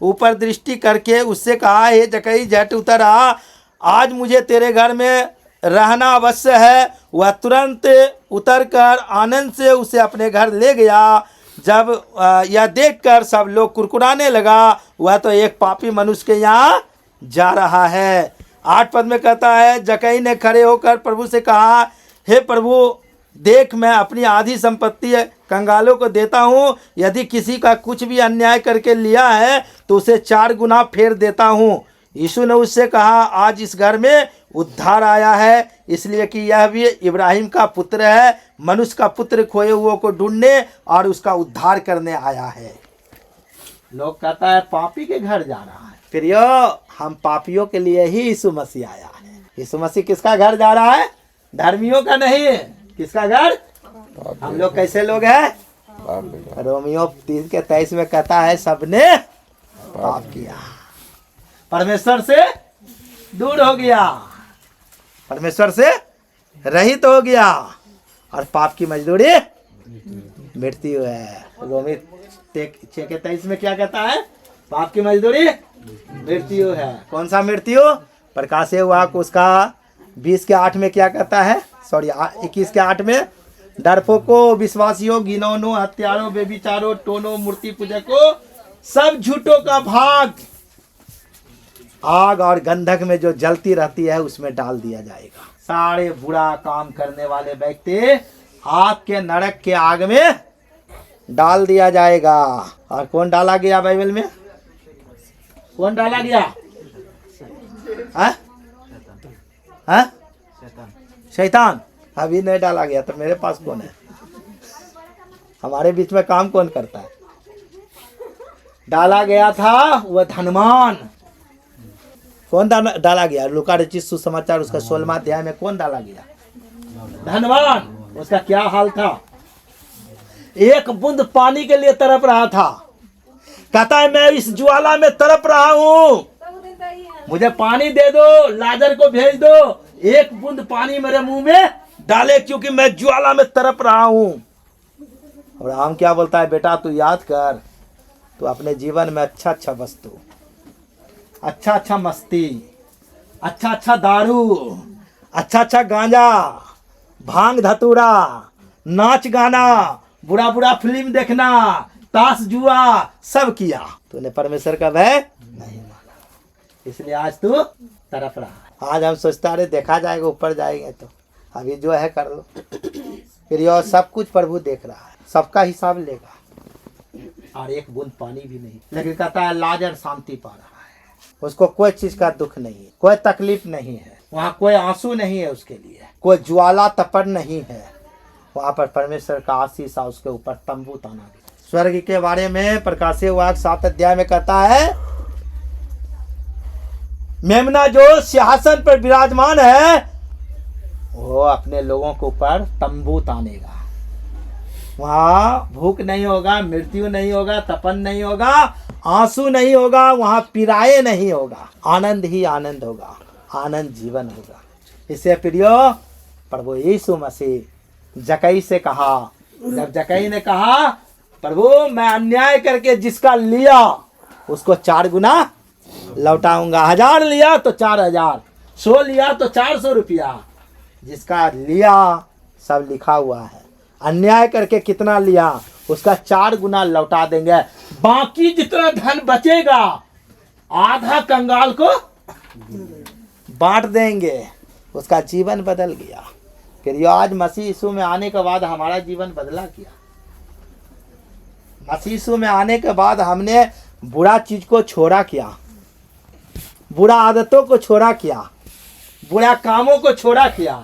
ऊपर दृष्टि करके उससे कहा हे जकई झट उतर आ, आज मुझे तेरे घर में रहना अवश्य है। वह तुरंत उतरकर आनंद से उसे अपने घर ले गया। जब यह देखकर सब लोग कुरकुराने लगा, वह तो एक पापी मनुष्य के यहाँ जा रहा है। 8 पद में कहता है जकई ने खड़े होकर प्रभु से कहा हे प्रभु देख मैं अपनी आधी संपत्ति कंगालों को देता हूँ, यदि किसी का कुछ भी अन्याय करके लिया है तो उसे 4 गुना फेर देता हूँ। यीशु ने उससे कहा आज इस घर में उद्धार आया है, इसलिए कि यह भी इब्राहिम का पुत्र है। मनुष्य का पुत्र खोए हुओं को ढूंढने और उसका उद्धार करने आया है। लोग कहता है पापी के घर जा रहा है। फिर यो हम पापियों के लिए ही यीशु मसीह आया है। यीशु मसीह किसका घर जा रहा है? धर्मियों का नहीं। किसका घर? हम लोग कैसे लोग हैं? रोमियो 3:23 में कहता है सबने पाप किया, परमेश्वर से दूर हो गया, परमेश्वर से रहित हो गया, और पाप की मजदूरी मृत्यु है। रोमी 6:23 में क्या कहता है? पाप की मजदूरी मृत्यु है। कौन सा मृत्यु? प्रकाश हुआ को उसका 20:8 में क्या कहता है? 21:8 में डरपोको, विश्वासियों, घिनौनों, हत्यारों, बेविचारों, टोनों, मूर्ति पूजकों, सब झूठों का भाग आग और गंधक में जो जलती रहती है उसमें डाल दिया जाएगा। सारे बुरा काम करने वाले व्यक्ति आग के नरक के आग में डाल दिया जाएगा। और कौन डाला गया बाइबल में? कौन डाला गया? हाँ? शैतान। अभी नहीं डाला गया तो मेरे पास कौन है? हमारे बीच में काम कौन करता है? डाला गया था वह धनवान, कौन डाला गया? लूका रचित सुसमाचार उसका 16वां अध्याय में कौन डाला गया? धनवान। उसका क्या हाल था? एक बूंद पानी के लिए तड़प रहा था। कहता है मैं इस ज्वाला में तड़प रहा हूं, मुझे पानी दे दो, लाजर को भेज दो, एक बूंद पानी मेरे मुंह में डाले, क्योंकि मैं ज्वाला में तड़प रहा हूं। अब्राहम क्या बोलता है? बेटा तू याद कर, तू अपने जीवन में अच्छा अच्छा वस्तु, अच्छा अच्छा मस्ती, अच्छा अच्छा दारू, अच्छा अच्छा गांजा, भांग धतूरा, नाच गाना, बुरा बुरा फिल्म देखना, ताश जुआ सब किया, तूने परमेश्वर का भय नहीं माना, इसलिए आज तू तड़प रहा है। आज हम सोचता रहे देखा जाएगा, ऊपर जाएंगे तो अभी जो है कर लो। फिर और सब कुछ प्रभु देख रहा है, सबका हिसाब लेगा, और एक बूंद पानी भी नहीं। लेकिन कहता है लाजर शांति पा रहा है, उसको कोई चीज का दुख नहीं है, कोई तकलीफ नहीं है, वहाँ कोई आंसू नहीं है उसके लिए, कोई ज्वाला तपन नहीं है। वहाँ पर परमेश्वर का आशीष उसके ऊपर तंबू ताना गया। स्वर्ग के बारे में प्रकाशित वाक्य 7 अध्याय में कहता है, मेमना जो सिंहासन पर विराजमान है वो अपने लोगों के ऊपर तंबू तानेगा। वहाँ भूख नहीं होगा, मृत्यु नहीं होगा, तपन नहीं होगा, आंसू नहीं होगा, वहाँ पिराए नहीं होगा, आनंद ही आनंद होगा, आनंद जीवन होगा। इससे प्रियो प्रभु यीशु मसीह जकई से कहा, जब जकई ने कहा प्रभु मैं अन्याय करके जिसका लिया उसको 4 गुना लौटाऊंगा, 1000 लिया तो 4000, 100 लिया तो 400 रुपया, जिसका लिया सब लिखा हुआ है, अन्याय करके कितना लिया उसका 4 गुना लौटा देंगे। बाकी जितना धन बचेगा आधा कंगाल को बांट देंगे। उसका जीवन बदल गया। फिर ये आज मसीह यीशु में आने के बाद हमारा जीवन बदला किया। मसीह यीशु में आने के बाद हमने बुरा चीज को छोड़ा किया, बुरा आदतों को छोड़ा किया, बुरा कामों को छोड़ा किया।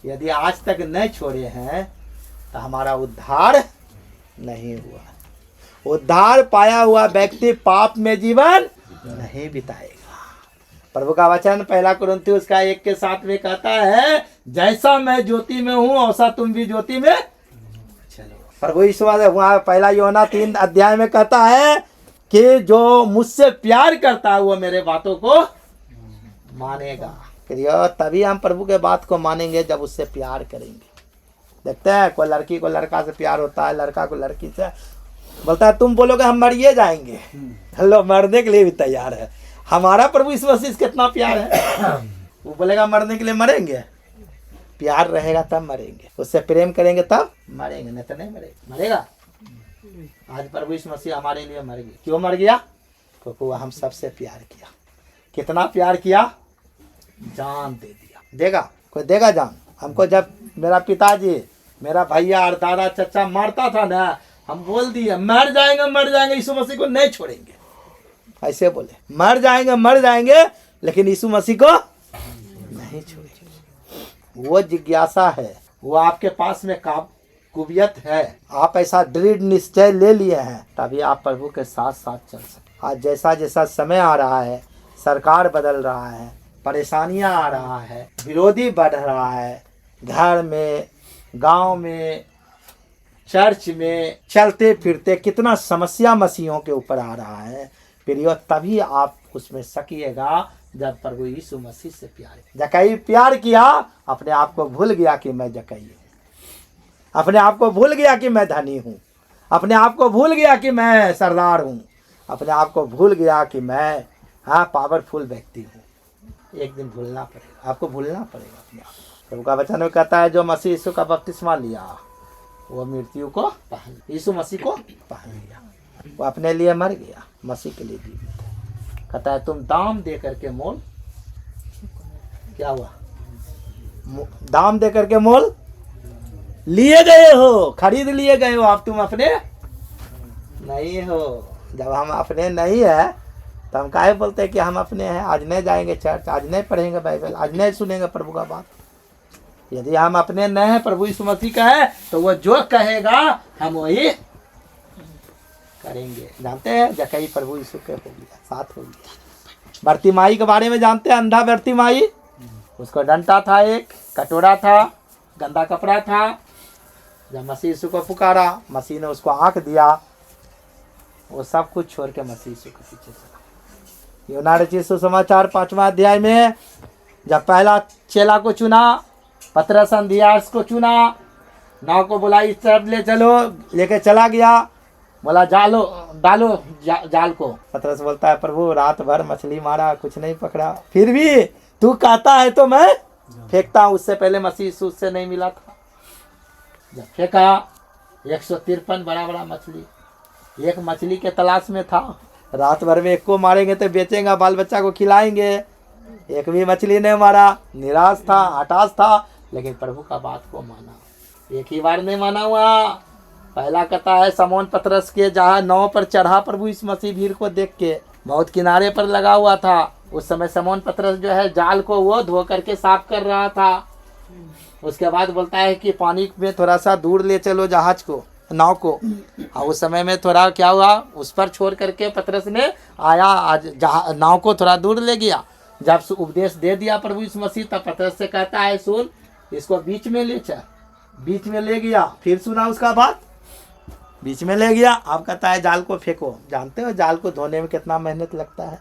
यदि आज तक नहीं छोड़े हैं तो हमारा उद्धार नहीं हुआ। उद्धार पाया हुआ व्यक्ति पाप में जीवन नहीं बिताएगा। प्रभु का वचन 1 कुरिन्थियों उसका 1 के 7 में कहता है, जैसा मैं ज्योति में हूं वैसा तुम भी ज्योति में चलो। प्रभु यीशु वहाँ 1 यूहन्ना 3 अध्याय में कहता है कि जो मुझसे प्यार करता है वो मेरे बातों को मानेगा। तभी हम प्रभु के बात को मानेंगे जब उससे प्यार करेंगे। देखते हैं कोई लड़की को लड़का से प्यार होता है, लड़का को लड़की से, बोलता है तुम बोलोगे हम मरिए जाएंगे, हेलो मरने के लिए भी तैयार है। हमारा प्रभु इस मसीह से कितना प्यार है, वो बोलेगा मरने के लिए मरेंगे, प्यार रहेगा तब मरेंगे, उससे प्रेम करेंगे तब मरेंगे, नहीं तो नहीं मरेगा। आज प्रभु इस मसीह हमारे लिए मर गया। क्यों मर गया? क्योंकि वह हम सबसे प्यार किया। कितना प्यार किया? जान दे दिया। देगा कोई देगा जान हमको? जब मेरा पिताजी, मेरा भैया और दादा चचा मारता था ना, हम बोल दिए मर जाएंगे, यीशु मसीह को नहीं छोड़ेंगे। ऐसे बोले मर जाएंगे लेकिन यीशु मसीह को नहीं छोड़ेंगे। वो जिज्ञासा है, वो आपके पास में कुबियत है, आप ऐसा दृढ़ निश्चय ले लिए हैं, तभी आप प्रभु के साथ साथ चल सकते। आज जैसा जैसा समय आ रहा है, सरकार बदल रहा है, परेशानियां आ रहा है, विरोधी बढ़ रहा है, घर में, गांव में, चर्च में चलते फिरते कितना समस्या मसीहों के ऊपर आ रहा है। प्रियो तभी आप उसमें सकिएगा जब प्रभु यीशु मसीह से प्यार। जकई प्यार किया, अपने आप को भूल गया कि मैं जकई हूँ, अपने आप को भूल गया कि मैं धनी हूँ, अपने आप को भूल गया कि मैं सरदार हूँ, अपने आप को भूल गया कि मैं पावरफुल व्यक्ति हूँ। एक दिन भूलना पड़ेगा, आपको भूलना पड़ेगा अपने आप। प्रभु का वचन में कहता है जो मसीह यीशु का बपतिस्मा लिया वो मृत्यु को पहन, यीशु मसीह को पहन लिया। वो अपने लिए मर गया, मसीह के लिए जीवित है। कहता है तुम दाम दे करके मोल, क्या हुआ? दाम दे करके मोल लिए गए हो, खरीद लिए गए हो। आप तुम अपने नहीं हो। जब हम अपने नहीं है तो हम काहे बोलते हैं कि हम अपने हैं? आज नहीं जाएंगे चर्च, आज नहीं पढ़ेंगे बाइबल, आज नहीं सुनेंगे प्रभु का बात। यदि हम अपने नहीं है, प्रभु यीशु मसीह का है, तो वो जो कहेगा हम वही करेंगे। जानते हैं जकई प्रभु यीशु के हो गया, साथ हो गया। भर्ती माई के बारे में जानते हैं? अंधा भर्ती माई, उसको डंटा था, एक कटोरा था, गंदा कपड़ा था। जब मसीह यीशु को पुकारा, मसीह ने उसको आंख दिया, वो सब कुछ छोड़ के मसीह यीशु के पीछे चला। यूहन्ना रचित सुसमाचार 5वां अध्याय में जब पहला चेला को चुना, पतरस अंधियास को चुना, नाव को बोला इस तरफ ले चलो, लेके चला गया, बोला डालो जाल को। पतरस बोलता है प्रभु रात भर मछली मारा, कुछ नहीं पकड़ा, फिर भी तू कहता है तो मैं फेंकता हूँ। उससे पहले मसीह यीशु से नहीं मिला था। जब फेंका 153 बड़ा बड़ा मछली, एक मछली के तलाश में था। रात भर में एक को मारेंगे तो बेचेंगे, बाल बच्चा को खिलाएंगे, एक भी मछली नहीं मारा। निराश था, हताश था, लेकिन प्रभु का बात को माना। एक ही बार नहीं माना हुआ। पहला कहता है समौन पतरस के जहाँ नाव पर चढ़ा प्रभु इस मसीह भीड़ को देख के, बहुत किनारे पर लगा हुआ था। उस समय समौन पतरस जो है जाल को वो धो करके साफ कर रहा था। उसके बाद बोलता है कि पानी में थोड़ा सा दूर ले चलो जहाज को, नाव को। और उस समय में थोड़ा क्या हुआ, उस पर छोड़ करके पतरस ने आया, आज नाव को थोड़ा दूर ले गया। जब उपदेश दे दिया प्रभु इस मसीह, तब पतरस से कहता है सुन, इसको बीच में ले चल। बीच में ले गया, फिर सुना उसका बात, बीच में ले गया। अब कहता है जाल को फेंको। जानते हो जाल को धोने में कितना मेहनत लगता है?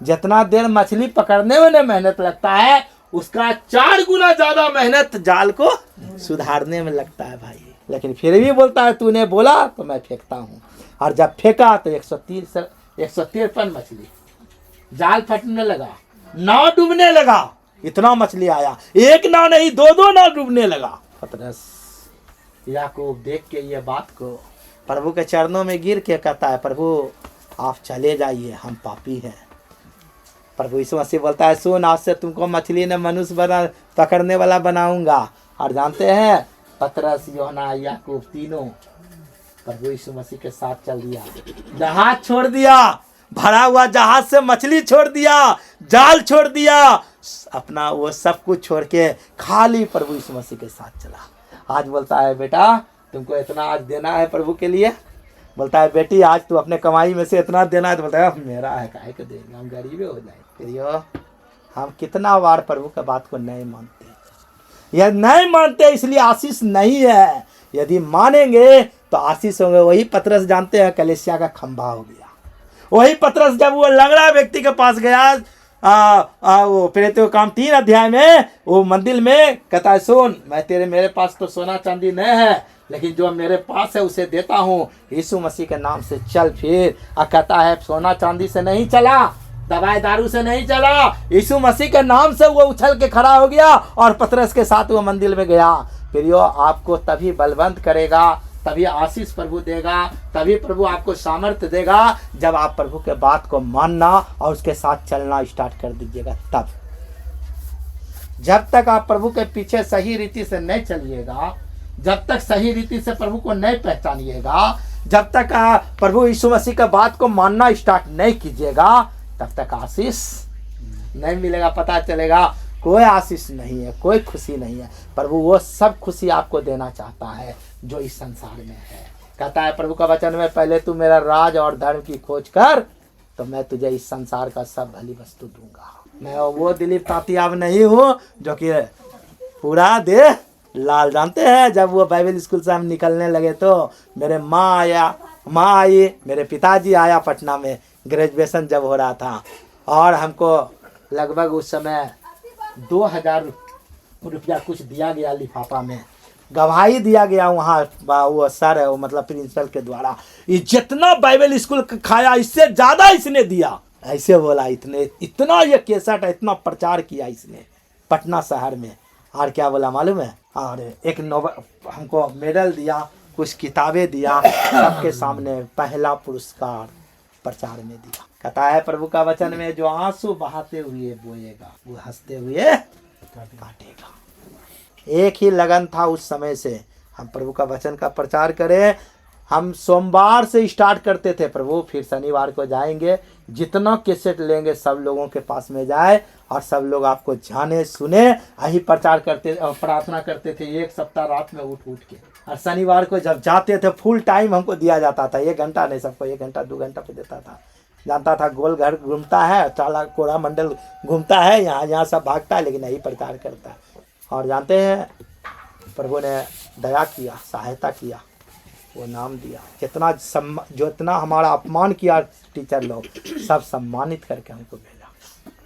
जितना देर मछली पकड़ने में मेहनत लगता है, उसका 4 गुना ज्यादा मेहनत जाल को सुधारने में लगता है भाई। लेकिन फिर भी बोलता है तूने बोला तो मैं फेंकता हूँ। और जब फेंका तो 153 मछली, जाल फटने लगा, नाव डूबने लगा। इतना मछली आया, एक नाव नहीं, 2 नाव डूबने लगा। पतरस याकूब देख के ये बात को प्रभु के चरणों में गिर के कहता है प्रभु आप चले जाइए, हम पापी हैं। प्रभु यीशु मसीह बोलता है सुन, आज से तुमको मछली ने मनुष्य पकड़ने वाला बनाऊंगा। और जानते हैं पतरस, यूहन्ना, याकूब तीनों प्रभु यीशु मसीह के साथ चल दिया। जहाज छोड़ दिया, भरा हुआ जहाज से मछली छोड़ दिया, जाल छोड़ दिया, अपना वो सब कुछ छोड़ के खाली प्रभु यीशु मसीह के साथ चला। आज बोलता है बेटा तुमको इतना आज देना है प्रभु के लिए। बोलता है बेटी आज तू अपने कमाई में से इतना देना है। तो बोलता है मेरा है, काहे को देंगे, हम गरीबे हो जाए। प्रियो, हम कितना बार प्रभु की बात को नहीं मानते। यह नहीं मानते इसलिए आशीष नहीं है। यदि मानेंगे तो आशीष होंगे। वही पतरस जानते हैं कलीसिया का खंभा हो गया। वही पतरस जब वो लंगड़ा व्यक्ति के पास गया, वो प्रेरितों काम 3 अध्याय में, वो मंदिर में कहता है सुन, मैं मेरे पास तो सोना चांदी नहीं है, लेकिन जो मेरे पास है उसे देता हूँ, यीशु मसीह के नाम से चल फिर। कहता है सोना चांदी से नहीं चला, दवाई दारू से नहीं चला, यीशु मसीह के नाम से वो उछल के खड़ा हो गया और पतरस के साथ वो मंदिर में गया। प्रियो, आपको तभी बलवंत करेगा, तभी आशीष प्रभु देगा, तभी प्रभु आपको सामर्थ्य देगा जब आप प्रभु के बात को मानना और उसके साथ चलना स्टार्ट कर दीजिएगा। तब जब तक आप प्रभु के पीछे सही रीति से नहीं चलिएगा, जब तक सही रीति से प्रभु को नहीं पहचानिएगा, जब तक प्रभु यीशु मसीह का बात को मानना स्टार्ट नहीं कीजिएगा, तब तक आशीष नहीं मिलेगा। पता चलेगा कोई आशीष नहीं है, कोई खुशी नहीं है। प्रभु वो सब खुशी आपको देना चाहता है जो इस संसार में है। कहता है प्रभु का वचन में, पहले तू मेरा राज और धर्म की खोज कर तो मैं तुझे इस संसार का सब भली वस्तु दूंगा। मैं वो दिलीप तांतियाब नहीं हूँ जो कि पूरा देह लाल। जानते हैं जब वो बाइबल स्कूल से हम निकलने लगे तो मेरे माँ आई, मेरे पिताजी आया पटना में, ग्रेजुएशन जब हो रहा था, और हमको लगभग उस समय 2000 रुपया कुछ दिया गया लिफाफा में, गवाही दिया गया वहाँ वो सर है, वो मतलब प्रिंसिपल के द्वारा, ये जितना बाइबल स्कूल खाया इससे ज़्यादा इसने दिया। ऐसे बोला, इतना ये केसट इतना प्रचार किया इसने पटना शहर में। और क्या बोला मालूम है, और एक नोबल हमको मेडल दिया, कुछ किताबें दिया, सबके सामने पहला पुरस्कार प्रचार में दिया। कहता है प्रभु का वचन में, जो आंसू बहाते हुए बोएगा वो हंसते हुए काटेगा। एक ही लगन था उस समय से हम प्रभु का वचन का प्रचार करें। हम सोमवार से स्टार्ट करते थे प्रभु, फिर शनिवार को जाएंगे, जितना कैसेट लेंगे सब लोगों के पास में जाए और सब लोग आपको जाने सुने। यही प्रचार करते, प्रार्थना करते थे 1 सप्ताह रात में उठ के। और शनिवार को जब जाते थे फुल टाइम हमको दिया जाता था, 1 घंटा नहीं, सबको 1 घंटा 2 घंटा पे देता था। जानता था गोल घर घूमता है, चाला कोरा मंडल घूमता है, यहाँ यहाँ सब भागता है, लेकिन यही प्रकार करता है। और जानते हैं प्रभु ने दया किया, सहायता किया, वो नाम दिया। जो इतना हमारा अपमान किया टीचर लोग, सब सम्मानित करके हमको भेजा।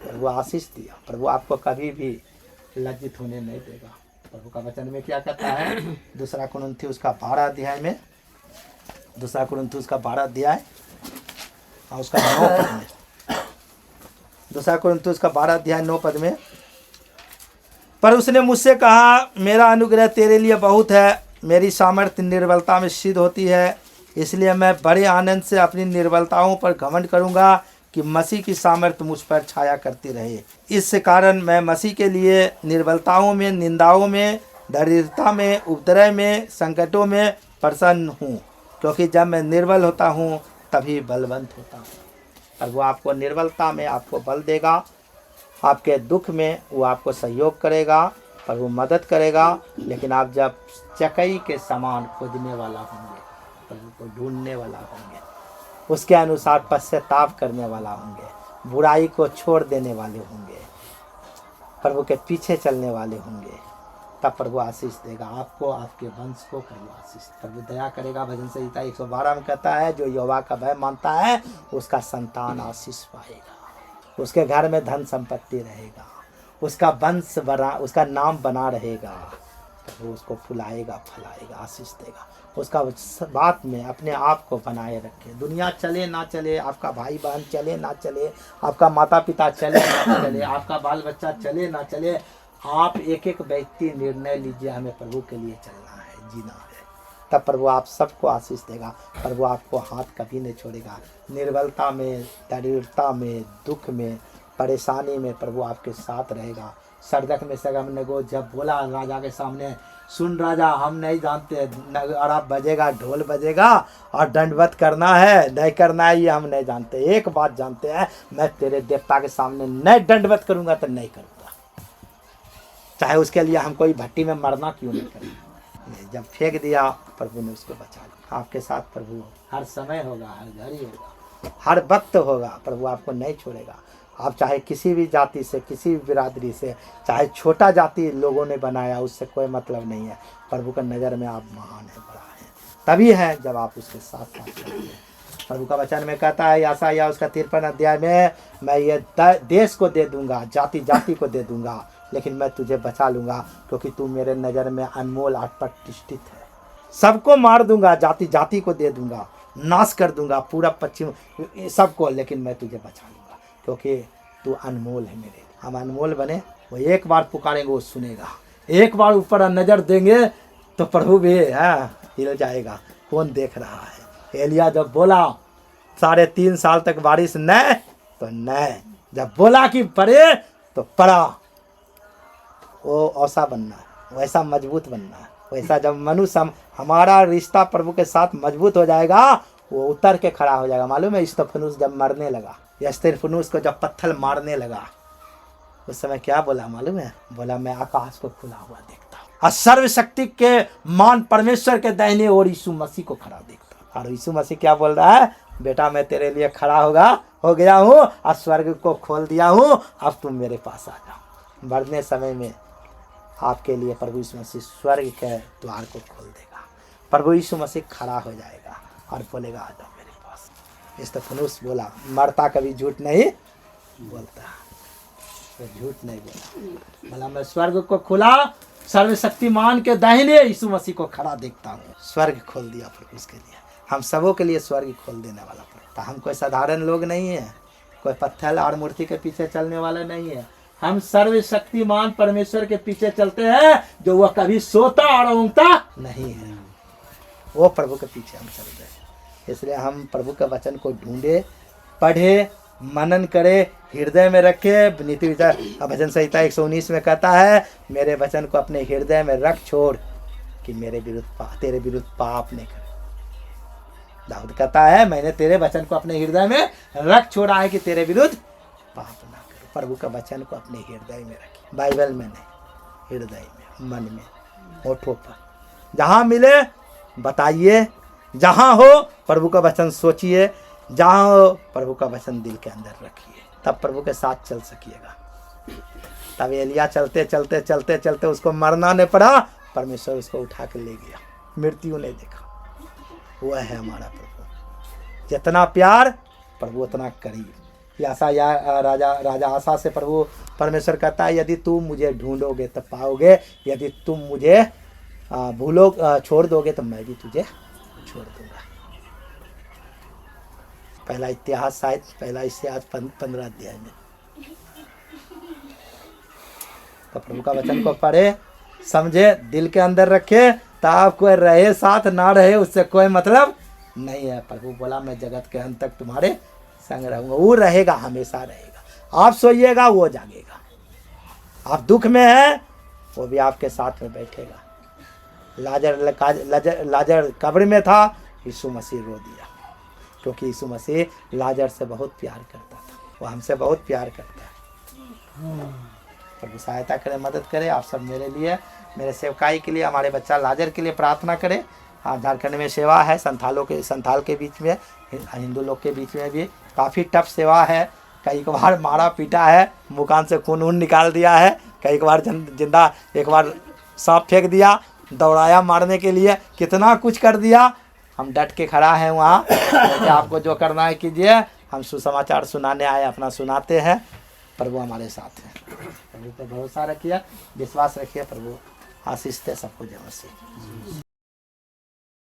प्रभु आशीष दिया। प्रभु आपको कभी भी लज्जित होने नहीं देगा। प्रभु का वचन में क्या कहता है? दूसरा कुरिन्थियों उसका 12 अध्याय में, दूसरा कुरिन्थियों उसका 12 अध्याय और उसका 9 पद में, दूसरा कुरिन्थियों उसका 12 अध्याय 9 पद में, पर उसने मुझसे कहा, मेरा अनुग्रह तेरे लिए बहुत है, मेरी सामर्थ्य निर्बलता में सिद्ध होती है, इसलिए मैं बड़े आनंद से अपनी निर्बलताओं पर घमंड करूंगा कि मसीह की सामर्थ्य मुझ पर छाया करती रहे। इस कारण मैं मसीह के लिए निर्बलताओं में, निंदाओं में, दरिद्रता में, उपद्रव में, संकटों में प्रसन्न हूँ, क्योंकि जब मैं निर्बल होता हूँ तभी बलवंत होता हूँ। और वो आपको निर्बलता में आपको बल देगा, आपके दुख में वो आपको सहयोग करेगा, पर वो मदद करेगा। लेकिन आप जब चकई के समान खोजने वाला होंगे, प्रभु को ढूंढने वाला होंगे, उसके अनुसार पश्चाताप करने वाला होंगे, बुराई को छोड़ देने वाले होंगे, प्रभु के पीछे चलने वाले होंगे, तब प्रभु आशीष देगा आपको, आपके वंश को प्रभु आशीष, प्रभु दया करेगा। भजन संहिता 112 में कहता है, जो यहोवा का भय मानता है उसका संतान आशीष पाएगा, उसके घर में धन संपत्ति रहेगा, उसका वंश बना, उसका नाम बना रहेगा, वो उसको फुलाएगा, फैलाएगा, आशीष देगा। उसका बात में अपने आप को बनाए रखे। दुनिया चले ना चले, आपका भाई बहन चले ना चले, आपका माता पिता चले ना चले, आपका बाल बच्चा चले ना चले, आप एक एक व्यक्ति निर्णय लीजिए, हमें प्रभु के लिए चलना है, जीना है, तब प्रभु आप सबको आशीष देगा। प्रभु आपको हाथ कभी नहीं छोड़ेगा। निर्बलता में, दरिद्रता में, दुख में, परेशानी में प्रभु आपके साथ रहेगा। सरदक में सगम नेगो जब बोला राजा के सामने, सुन राजा, हम नहीं जानते, अरब बजेगा, ढोल बजेगा और दंडवत करना है नहीं करना है ये हम नहीं जानते, एक बात जानते हैं, मैं तेरे देवता के सामने नहीं दंडवत करूंगा तो नहीं करूंगा, चाहे उसके लिए हम कोई भट्टी में मरना क्यों नहीं करेंगे। जब फेंक दिया, प्रभु ने उसको बचा लिया। आपके साथ प्रभु हर समय होगा, हर घड़ी होगा, हर वक्त होगा। प्रभु आपको नहीं छोड़ेगा। आप चाहे किसी भी जाति से, किसी भी बिरादरी से, चाहे छोटा जाति लोगों ने बनाया, उससे कोई मतलब नहीं है। प्रभु का नज़र में आप महान है, बड़ा है, तभी है जब आप उसके साथ साथ रहते हैं। प्रभु का वचन में कहता है यशायाह उसका 53 अध्याय में, मैं ये देश को दे दूंगा, जाति जाति को दे दूंगा, लेकिन मैं तुझे बचा लूंगा, क्योंकि तू मेरे नज़र में अनमोल और प्रतिष्ठित है। सबको मार दूंगा, जाति जाति को दे दूंगा, नाश कर दूंगा पूरा पश्चिम सबको, लेकिन मैं तुझे बचा लूंगा, क्योंकि तू अनमोल है मेरे लिए। हम अनमोल बने, वो एक बार पुकारेंगे वो सुनेगा, एक बार ऊपर नज़र देंगे तो प्रभु भी हिल जाएगा, कौन देख रहा है। एलिया जब बोला 3.5 साल तक बारिश नहीं, तो नहीं, जब बोला कि पड़े तो पड़ा। वो ऐसा बनना है, वैसा मजबूत बनना है, वैसा जब मनुष्य हमारा रिश्ता प्रभु के साथ मजबूत हो जाएगा, वो उतर के खड़ा हो जाएगा। मालूम है इस्तफनुस जब मरने लगा, इस्तफनुस को जब पत्थर मारने लगा, उस समय क्या बोला मालूम है? बोला मैं आकाश को खुला हुआ देखता हूँ और सर्वशक्ति के मान परमेश्वर के दाहिने ओर यीशु मसीह को खड़ा देखता हूँ। और यीशु मसीह क्या बोल रहा है? बेटा मैं तेरे लिए खड़ा हो गया हूँ और स्वर्ग को खोल दिया हूँ, अब तुम मेरे पास आ जाओ। मरने समय में आपके लिए प्रभु यीशु मसीह स्वर्ग के द्वार को खोल देगा। प्रभु यीशु मसीह खड़ा हो जाएगा और बोलेगा आ जाओ मेरे पास। इस्तफनुस बोला, मरता कभी झूठ नहीं बोलता, तो झूठ नहीं बोला, बोला मैं स्वर्ग को खुला, सर्वशक्तिमान के दाहिने यीशु मसीह को खड़ा देखता हूँ। स्वर्ग खोल दिया प्रभु उसके लिए, हम सबों के लिए स्वर्ग खोल देने वाला प्रभु। हम कोई साधारण लोग नहीं है, कोई पत्थर और मूर्ति के पीछे चलने वाला नहीं है। हम सर्वशक्तिमान परमेश्वर के पीछे चलते हैं, जो वह कभी सोता और ऊँगता नहीं है, वो प्रभु के पीछे हम चल रहे हैं। इसलिए हम प्रभु के वचन को ढूंढे, पढ़े, मनन करे, हृदय में रखे। नीति विचार भजन संहिता 119 में कहता है, मेरे वचन को अपने हृदय में रख, छोड़ कि मेरे विरुद्ध तेरे विरुद्ध पाप नहीं करे। दाऊद कहता है मैंने तेरे वचन को अपने हृदय में रख छोड़ा है कि तेरे विरुद्ध पाप ना करो। प्रभु का वचन को अपने हृदय में रखिए, बाइबल में नहीं, हृदय में, मन में, होठों पर, जहाँ मिले बताइए, जहाँ हो प्रभु का वचन सोचिए, जहाँ हो प्रभु का वचन दिल के अंदर रखिए, तब प्रभु के साथ चल सकिएगा। तब एलिया चलते चलते चलते चलते उसको मरना नहीं पड़ा, परमेश्वर उसको उठा के ले गया, मृत्यु नहीं देखा। वह है हमारा प्रभु। जितना प्यार प्रभु उतना करीब। राजा आसा से प्रभु परमेश्वर कहता है, यदि तुम मुझे ढूंढोगे तो पाओगे, यदि तुम मुझे छोड़ दोगे तो मैं भी तुझे छोड़ दूंगा। पहला इतिहास 15 अध्याय में। तो प्रभु का वचन को पढ़े, समझे, दिल के अंदर रखे, तो आप कोई रहे साथ ना रहे उससे कोई मतलब नहीं है। प्रभु बोला मैं जगत के अंत तक तुम्हारे संग रहूंगा। वो रहेगा, हमेशा रहेगा। आप सोइएगा वो जागेगा, आप दुख में हैं वो भी आपके साथ में बैठेगा। लाजर कब्र में था, यीशु मसीह रो दिया, क्योंकि यीशु मसीह लाजर से बहुत प्यार करता था। वो हमसे बहुत प्यार करता है। प्रभु सहायता करे, मदद करे। आप सब मेरे लिए, मेरे सेवकाई के लिए, हमारे बच्चा लाजर के लिए प्रार्थना करें। झारखंड में सेवा है, संथाल के बीच में, हिंदू लोग के बीच में भी काफ़ी टफ सेवा है। कई बार मारा पीटा है, मुकान से खून निकाल दिया है, कई बार जिंदा, एक बार सांप फेंक दिया, दौड़ाया मारने के लिए, कितना कुछ कर दिया। हम डट के खड़ा हैं वहाँ। तो आपको जो करना है कीजिए, हम सुसमाचार सुनाने आए, अपना सुनाते हैं। प्रभु हमारे साथ है। प्रभु पर भरोसा रखिए, विश्वास रखिए। प्रभु आशीष दे सबको, जय मसीह।